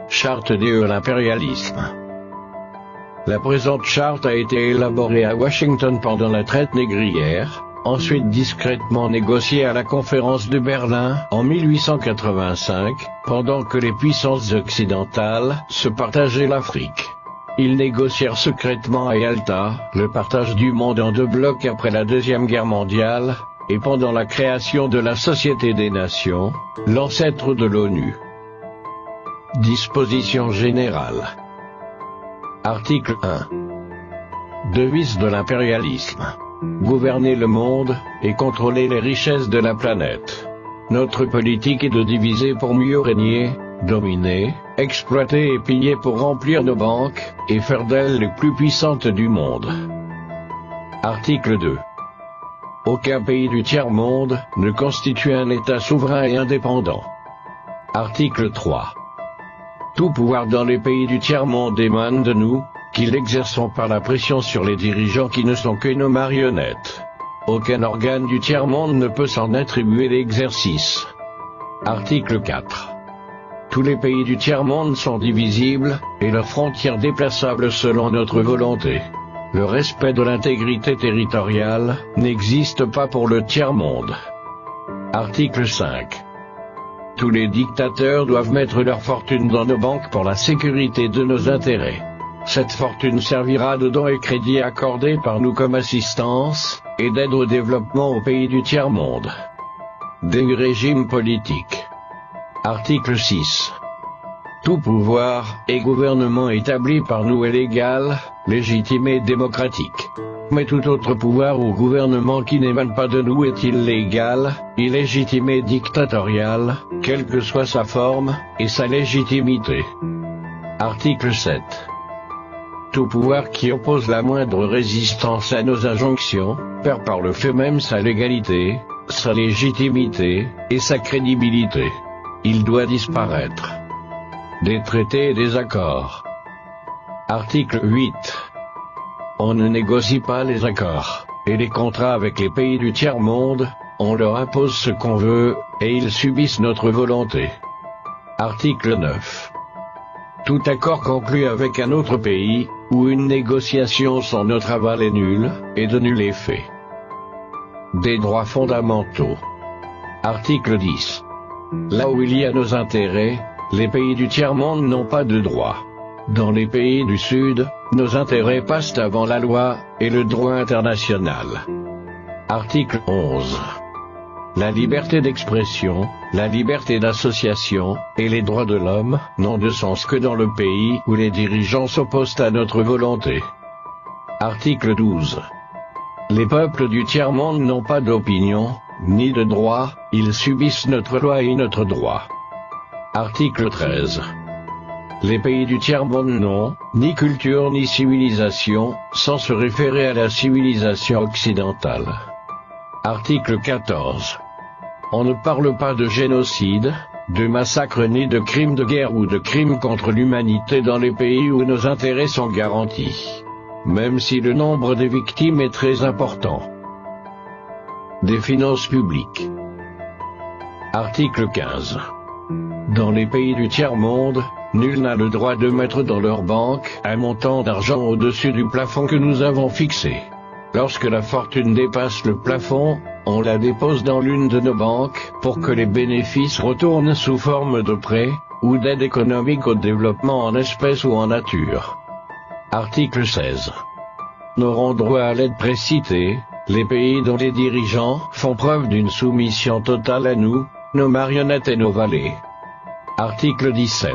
Charte de l'impérialisme. La présente charte a été élaborée à Washington pendant la traite négrière, ensuite discrètement négociée à la conférence de Berlin en 1885, pendant que les puissances occidentales se partageaient l'Afrique. Ils négocièrent secrètement à Yalta le partage du monde en deux blocs après la Deuxième Guerre mondiale, et pendant la création de la Société des Nations, l'ancêtre de l'ONU. Disposition générale. Article 1. Devise de l'impérialisme. Gouverner le monde et contrôler les richesses de la planète. Notre politique est de diviser pour mieux régner, dominer, exploiter et piller pour remplir nos banques, et faire d'elles les plus puissantes du monde. Article 2. Aucun pays du tiers-monde ne constitue un État souverain et indépendant. Article 3. Tout pouvoir dans les pays du tiers-monde émane de nous, qui l'exerçons par la pression sur les dirigeants qui ne sont que nos marionnettes. Aucun organe du tiers-monde ne peut s'en attribuer l'exercice. Article 4. Tous les pays du tiers-monde sont divisibles, et leurs frontières déplaçables selon notre volonté. Le respect de l'intégrité territoriale n'existe pas pour le tiers-monde. Article 5. Tous les dictateurs doivent mettre leur fortune dans nos banques pour la sécurité de nos intérêts. Cette fortune servira de dons et crédits accordés par nous comme assistance, et d'aide au développement aux pays du tiers-monde. Des régimes politiques. Article 6. Tout pouvoir et gouvernement établi par nous est légal, légitime et démocratique. Mais tout autre pouvoir ou gouvernement qui n'émane pas de nous est illégal, illégitime et dictatorial, quelle que soit sa forme, et sa légitimité. Article 7. Tout pouvoir qui oppose la moindre résistance à nos injonctions, perd par le fait même sa légalité, sa légitimité, et sa crédibilité. Il doit disparaître. Des traités et des accords. Article 8. On ne négocie pas les accords, et les contrats avec les pays du tiers-monde, on leur impose ce qu'on veut, et ils subissent notre volonté. Article 9. Tout accord conclu avec un autre pays, ou une négociation sans notre aval est nul, et de nul effet. Des droits fondamentaux. Article 10. Là où il y a nos intérêts, les pays du tiers-monde n'ont pas de droit. Dans les pays du Sud, nos intérêts passent avant la loi, et le droit international. Article 11. La liberté d'expression, la liberté d'association, et les droits de l'homme, n'ont de sens que dans le pays où les dirigeants s'opposent à notre volonté. Article 12. Les peuples du tiers-monde n'ont pas d'opinion, ni de droit, ils subissent notre loi et notre droit. Article 13. Les pays du tiers-monde n'ont ni culture ni civilisation, sans se référer à la civilisation occidentale. Article 14. On ne parle pas de génocide, de massacre ni de crimes de guerre ou de crimes contre l'humanité dans les pays où nos intérêts sont garantis, même si le nombre des victimes est très important. Des finances publiques. Article 15. Dans les pays du tiers-monde, nul n'a le droit de mettre dans leur banque un montant d'argent au-dessus du plafond que nous avons fixé. Lorsque la fortune dépasse le plafond, on la dépose dans l'une de nos banques pour que les bénéfices retournent sous forme de prêts ou d'aide économique au développement en espèces ou en nature. Article 16. N'auront droit à l'aide précitée les pays dont les dirigeants font preuve d'une soumission totale à nous, nos marionnettes et nos valets. Article 17.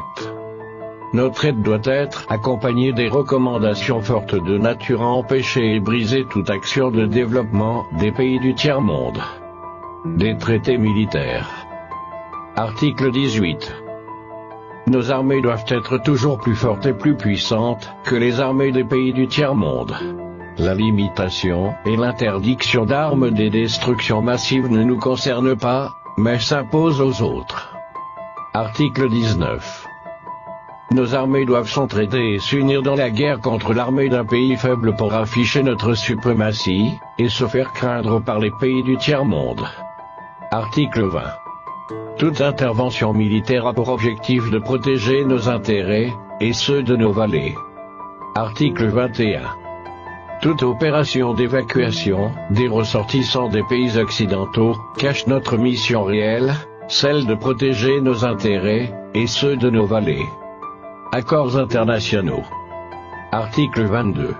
Notre aide doit être accompagnée des recommandations fortes de nature à empêcher et briser toute action de développement des pays du tiers-monde. Des traités militaires. Article 18. Nos armées doivent être toujours plus fortes et plus puissantes que les armées des pays du tiers-monde. La limitation et l'interdiction d'armes des destructions massives ne nous concernent pas, mais s'imposent aux autres. Article 19. Nos armées doivent s'entraider et s'unir dans la guerre contre l'armée d'un pays faible pour afficher notre suprématie, et se faire craindre par les pays du tiers-monde. Article 20. Toute intervention militaire a pour objectif de protéger nos intérêts, et ceux de nos valets. Article 21. Toute opération d'évacuation des ressortissants des pays occidentaux cache notre mission réelle, celle de protéger nos intérêts, et ceux de nos valets. Accords internationaux. Article 22.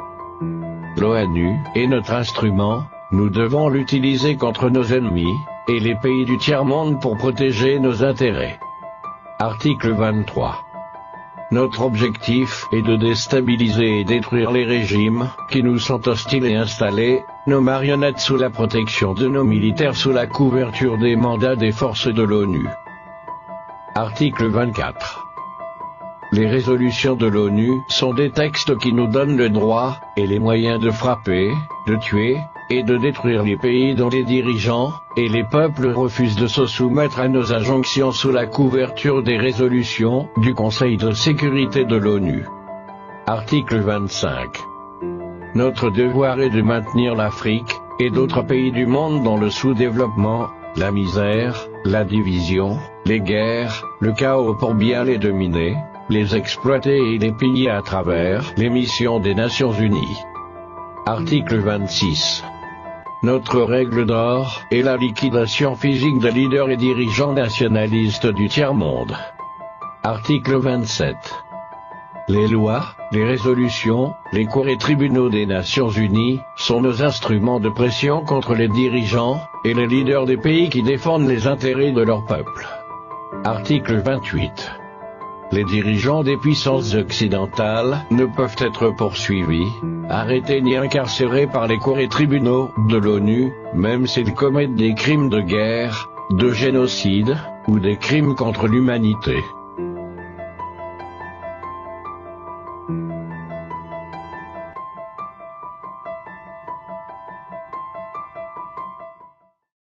L'ONU est notre instrument, nous devons l'utiliser contre nos ennemis, et les pays du tiers-monde pour protéger nos intérêts. Article 23. Notre objectif est de déstabiliser et détruire les régimes qui nous sont hostiles et installer nos marionnettes sous la protection de nos militaires sous la couverture des mandats des forces de l'ONU. Article 24. Les résolutions de l'ONU sont des textes qui nous donnent le droit et les moyens de frapper, de tuer et de détruire les pays dont les dirigeants et les peuples refusent de se soumettre à nos injonctions sous la couverture des résolutions du Conseil de sécurité de l'ONU. Article 25. Notre devoir est de maintenir l'Afrique et d'autres pays du monde dans le sous-développement, la misère, la division, les guerres, le chaos pour bien les dominer, les exploiter et les piller à travers les missions des Nations Unies. Article 26. Notre règle d'or est la liquidation physique des leaders et dirigeants nationalistes du tiers-monde. Article 27. Les lois, les résolutions, les cours et tribunaux des Nations Unies sont nos instruments de pression contre les dirigeants et les leaders des pays qui défendent les intérêts de leur peuple. Article 28. Les dirigeants des puissances occidentales ne peuvent être poursuivis, arrêtés ni incarcérés par les cours et tribunaux de l'ONU, même s'ils commettent des crimes de guerre, de génocide, ou des crimes contre l'humanité.